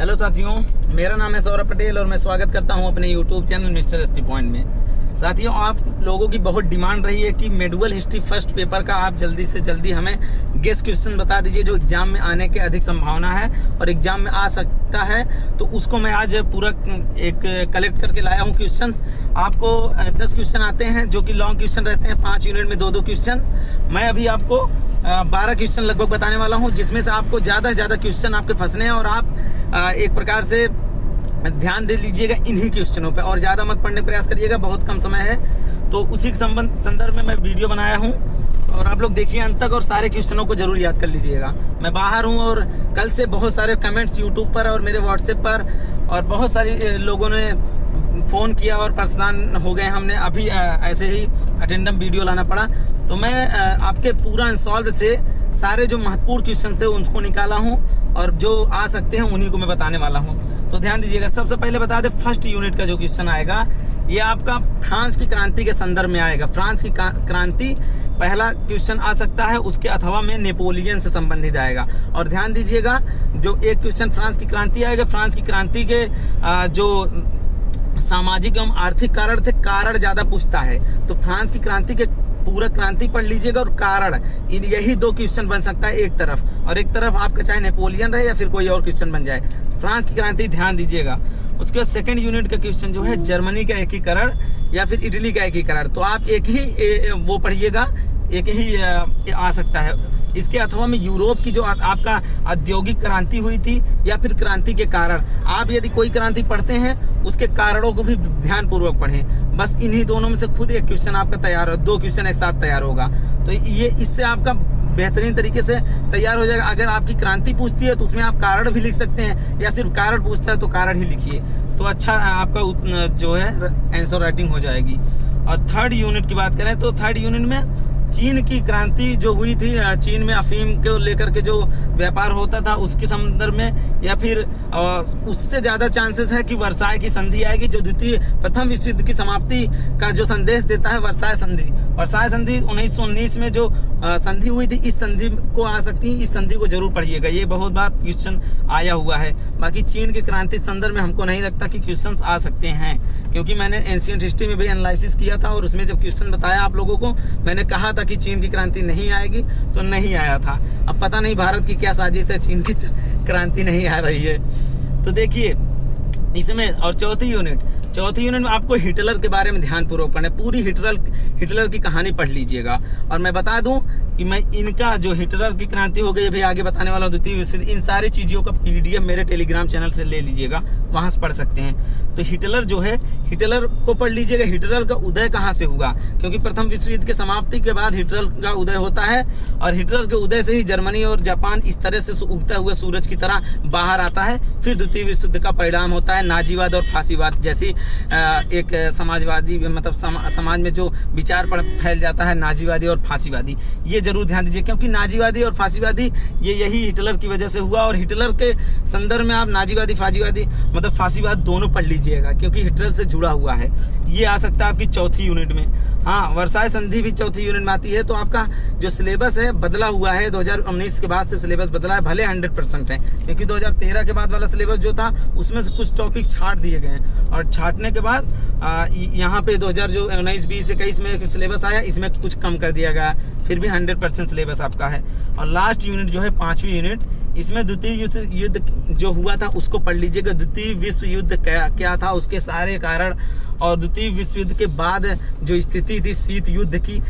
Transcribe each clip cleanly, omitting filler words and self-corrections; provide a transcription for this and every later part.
Hello साथियों, मेरा नाम है सौरभ पटेल और मैं स्वागत करता हूं अपने YouTube channel mister SP point में। साथियों, आप लोगों की बहुत डिमांड रही है कि मेडुअल हिस्ट्री फर्स्ट पेपर का आप जल्दी से जल्दी हमें गेस क्वेश्चन बता दीजिए जो एग्जाम में आने की अधिक संभावना है और एग्जाम में आ सकता है। तो उसको मैं आज पूरा एक कलेक्ट करके लाया हूँ क्वेश्चंस। आपको 10 क्वेश्चन आते हैं जो कि लॉन्ग क्वेश्चन रहते हैं, 5 यूनिट में 2-2 क्वेश्चन। मैं अभी आपको 12 क्वेश्चन लगभग बताने वाला हूँ, जिसमें से आपको ज़्यादा से ज़्यादा क्वेश्चन आपके फंसने हैं और आप एक प्रकार से ध्यान दे लीजिएगा इन्हीं क्वेश्चनों पे और ज़्यादा मत पढ़ने का प्रयास करिएगा, बहुत कम समय है। तो उसी के संदर्भ में मैं वीडियो बनाया हूँ और आप लोग देखिए अंत तक और सारे क्वेश्चनों को ज़रूर याद कर लीजिएगा। मैं बाहर हूँ और कल से बहुत सारे कमेंट्स यूट्यूब पर और मेरे व्हाट्सएप पर और बहुत सारे लोगों ने फ़ोन किया और परेशान हो गए। हमने अभी ऐसे ही अटेंडम वीडियो लाना पड़ा। तो मैं आपके पूरा अनसॉल्व से सारे जो महत्वपूर्ण क्वेश्चन थे उनको निकाला हूँ और जो आ सकते हैं उन्हीं को मैं बताने वाला हूँ। तो ध्यान दीजिएगा। सबसे पहले बता दें, फर्स्ट यूनिट का जो क्वेश्चन आएगा ये आपका फ्रांस की क्रांति के संदर्भ में आएगा। फ्रांस की क्रांति पहला क्वेश्चन आ सकता है, उसके अथवा में नेपोलियन से संबंधित आएगा। और ध्यान दीजिएगा, जो एक क्वेश्चन फ्रांस की क्रांति आएगा, फ्रांस की क्रांति के जो सामाजिक एवं आर्थिक कारण ज़्यादा पूछता है। तो फ्रांस की क्रांति के पूरा क्रांति पढ़ लीजिएगा और कारण, यही 2 क्वेश्चन बन सकता है एक तरफ, और एक तरफ आपका चाहे नेपोलियन रहे या फिर कोई और क्वेश्चन बन जाए। फ्रांस की क्रांति ध्यान दीजिएगा। उसके बाद सेकंड यूनिट का क्वेश्चन जो है जर्मनी का एकीकरण या फिर इटली का एकीकरण। तो आप एक ही वो पढ़िएगा, एक ही आ सकता है। इसके अथवा में यूरोप की जो आपका औद्योगिक क्रांति हुई थी या फिर क्रांति के कारण, आप यदि कोई क्रांति पढ़ते हैं उसके कारणों को भी ध्यानपूर्वक पढ़ें। बस इन्हीं दोनों में से खुद एक क्वेश्चन आपका तैयार हो, 2 क्वेश्चन एक साथ तैयार होगा। तो ये इससे आपका बेहतरीन तरीके से तैयार हो जाएगा। अगर आपकी क्रांति पूछती है तो उसमें आप कारण भी लिख सकते हैं, या सिर्फ कारण पूछता है तो कारण ही लिखिए, तो अच्छा आपका जो है आंसर राइटिंग हो जाएगी। और थर्ड यूनिट की बात करें तो थर्ड यूनिट में चीन की क्रांति जो हुई थी, चीन में अफीम को लेकर के जो व्यापार होता था उसके संदर्भ में, या फिर उससे ज़्यादा चांसेस है कि वर्साय की संधि आएगी जो प्रथम विश्व युद्ध की समाप्ति का जो संदेश देता है। वर्साय संधि 1919 में जो संधि हुई थी, इस संधि को आ सकती है, इस संधि को जरूर पढ़िएगा, ये बहुत बार क्वेश्चन आया हुआ है। बाकी चीन की क्रांति संदर्भ में हमको नहीं लगता कि क्वेश्चन आ सकते हैं, क्योंकि मैंने एंशिएंट हिस्ट्री में भी एनालिसिस किया था और उसमें जब क्वेश्चन बताया आप लोगों को, मैंने कहा कि चीन की क्रांति नहीं आएगी तो नहीं आया था। अब पता नहीं भारत की क्या साजिश है, चीन की क्रांति नहीं आ रही है। तो देखिए इसमें, और चौथी यूनिट में आपको हिटलर के बारे में ध्यानपूर्वक पढ़ना है। पूरी हिटलर की कहानी पढ़ लीजिएगा। और मैं बता दूं कि मैं इनका जो हिटलर की क्रांति हो गई अभी आगे बताने वाला हूं, द्वितीय विश्व युद्ध, इन सारी चीज़ों का PDF मेरे टेलीग्राम चैनल से ले लीजिएगा, वहां से पढ़ सकते हैं। तो हिटलर जो है, हिटलर को पढ़ लीजिएगा। हिटलर का उदय कहाँ से हुआ, क्योंकि प्रथम विश्व युद्ध के समाप्ति के बाद हिटलर का उदय होता है और हिटलर के उदय से ही जर्मनी और जापान इस तरह से उगता हुआ सूरज की तरह बाहर आता है। फिर द्वितीय विश्व युद्ध का परिणाम होता है नाजीवाद और फांसीवाद जैसी एक समाजवादी, मतलब समाज में जो विचार फैल जाता है नाजीवादी और फांसीवादी। ये जरूर ध्यान दीजिए, क्योंकि नाजीवादी और फांसीवादी यही हिटलर की वजह से हुआ। और हिटलर के संदर्भ में आप नाजीवादी फांसीवादी मतलब फांसीवाद दोनों पढ़ लीजिएगा, क्योंकि हिटलर से जुड़ा हुआ है। ये आ सकता है आपकी चौथी यूनिट में। हाँ, वर्साय संधि भी चौथी यूनिट में आती है। तो आपका जो सिलेबस है बदला हुआ है, 2019 के बाद से सिलेबस बदला है, भले 100% है, क्योंकि 2013 के बाद वाला सिलेबस जो था उसमें से कुछ टॉपिक छाट दिए गए हैं और छाटने के बाद यहाँ पे 2019, 20, 21 में सिलेबस आया, इसमें कुछ कम कर दिया गया, फिर भी 100% सिलेबस आपका है। और लास्ट यूनिट जो है 5वीं यूनिट, इसमें द्वितीय युद्ध जो हुआ था उसको पढ़ लीजिएगा। द्वितीय विश्व युद्ध क्या था, उसके सारे कारण, और द्वितीय विश्व युद्ध के बाद जो स्थिति थी शीत युद्ध की।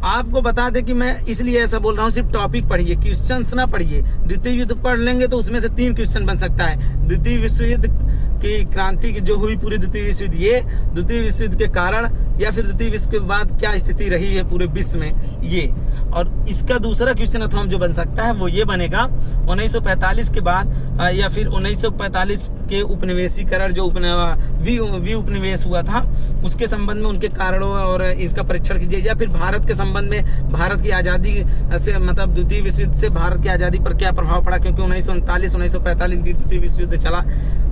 आपको बता दें कि मैं इसलिए ऐसा बोल रहा हूँ, सिर्फ टॉपिक पढ़िए, क्वेश्चंस ना पढ़िए। द्वितीय युद्ध पढ़ लेंगे तो उसमें से 3 क्वेश्चन बन सकता है। द्वितीय विश्व युद्ध की क्रांति की जो हुई पूरी द्वितीय विश्व युद्ध, ये द्वितीय विश्व युद्ध के कारण, या फिर द्वितीय विश्व के बाद क्या स्थिति रही है पूरे विश्व में, ये। और इसका दूसरा क्वेश्चन अथवा जो बन सकता है वो ये बनेगा, 1945 के बाद या फिर 1945 के उपनिवेशीकरण जो उपनिवेश हुआ था उसके संबंध में उनके कारणों और इसका परीक्षण कीजिए, या फिर भारत के संबंध में भारत की आज़ादी से, मतलब द्वितीय विश्व युद्ध से भारत की आज़ादी पर क्या प्रभाव पड़ा, क्योंकि 1939 1945 भी द्वितीय विश्व युद्ध चला।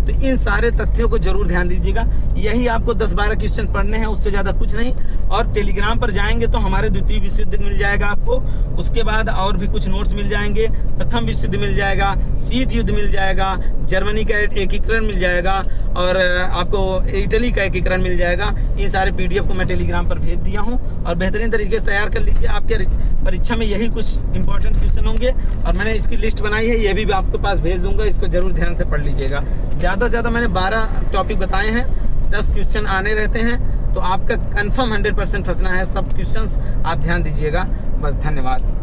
तो तो इन सारे तथ्यों को जरूर ध्यान दीजिएगा। यही आपको 10-12 क्वेश्चन पढ़ने हैं, उससे ज़्यादा कुछ नहीं। और टेलीग्राम पर जाएंगे तो हमारे द्वितीय विश्व युद्ध मिल जाएगा आपको, उसके बाद और भी कुछ नोट्स मिल जाएंगे, प्रथम विश्व युद्ध मिल जाएगा, शीत युद्ध मिल जाएगा, जर्मनी का एकीकरण मिल जाएगा और आपको इटली का एकीकरण मिल जाएगा। इन सारे PDF को मैं टेलीग्राम पर भेज दिया हूँ और बेहतरीन तरीके से तैयार कर लीजिए। आपके परीक्षा में यही कुछ इंपॉर्टेंट क्वेश्चन होंगे और मैंने इसकी लिस्ट बनाई है, ये भी आपके पास भेज दूंगा, इसको जरूर ध्यान से पढ़ लीजिएगा। ज़्यादा से ज़्यादा मैंने 12 टॉपिक बताए हैं, 10 क्वेश्चन आने रहते हैं, तो आपका कंफर्म 100% फंसना है। सब क्वेश्चंस आप ध्यान दीजिएगा। बस, धन्यवाद।